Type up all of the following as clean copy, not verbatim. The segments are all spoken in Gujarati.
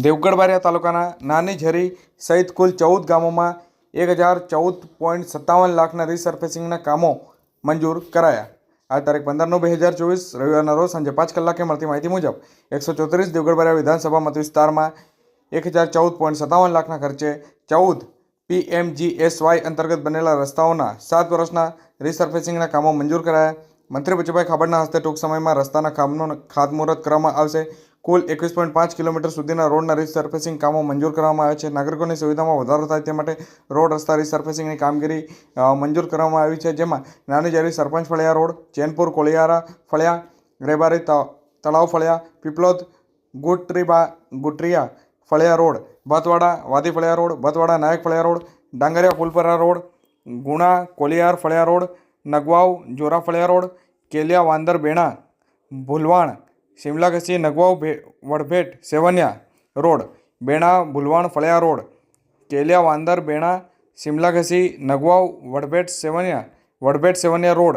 દેવગઢ બારિયા તાલુકાના નાની ઝરી સહિત કુલ 14 ગામોમાં 1014.57 લાખના રીસર્ફેસિંગના કામો મંજૂર કરાયા। આ તારીખ 15/9/2024 રવિવારના રોજ સાંજે 5 કલાકે મળતી માહિતી મુજબ 134 દેવગઢ બારિયા વિધાનસભા મત વિસ્તારમાં 1014.57 લાખના ખર્ચે 14 PMGSY અંતર્ગત બનેલા રસ્તાઓના 7 વર્ષના રીસર્ફેસિંગના કામો મંજૂર કરાયા। મંત્રી બચુભાઈ ખાબડના હસ્તે ટૂંક સમયમાં રસ્તાના કામનું ખાતમુહૂર્ત કરવામાં આવશે। કુલ 21.5 કિલોમીટર સુધીના રોડના રીસર્ફેસિંગ કામો મંજૂર કરવામાં આવ્યા છે। નાગરિકોની સુવિધામાં વધારો થાય તે માટે રોડ રસ્તા રીસર્ફેસિંગની કામગીરી મંજૂર કરવામાં આવી છે, જેમાં નાની ઝરી સરપંચ ફળિયા રોડ, ચેનપુર કોળિયારા ફળિયા, રેબારી તળાવ ફળિયા, પીપલોદ ગુટરીયા ફળિયા રોડ, ભાતવાડા વાદી ફળિયા રોડ, ભાતવાડા નાયક ફળિયા રોડ, ડાંગરિયા ફૂલપરા રોડ, ગુણા કોલિયાર ફળિયા રોડ, નગવાવ જોરા ફળિયા રોડ, કેલિયા વાંદર બેણા ભૂલવાણ શિમલા ઘસી નગવાવ વડભેટ સેવનિયા રોડ, બેણા ભૂલવાણ ફળિયા રોડ, કેલિયા વાંદર બેણા શિમલા ઘસી નગવાવ વડભેટ સેવનિયા રોડ,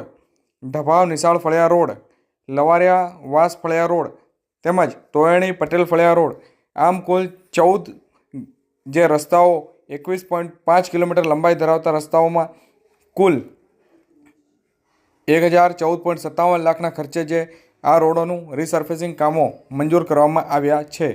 ઢભાવ નિશાળ ફળિયા રોડ, લવારિયા વાસ ફળિયા રોડ તેમજ તોયણી પટેલ ફળિયા રોડ, આમ કુલ 14 જે રસ્તાઓ 21.5 કિલોમીટર લંબાઈ ધરાવતા રસ્તાઓમાં કુલ 1014.57 લાખના ખર્ચે જે આ રોડોનું રીસર્ફેસિંગ કામો મંજૂર કરવામાં આવ્યા છે।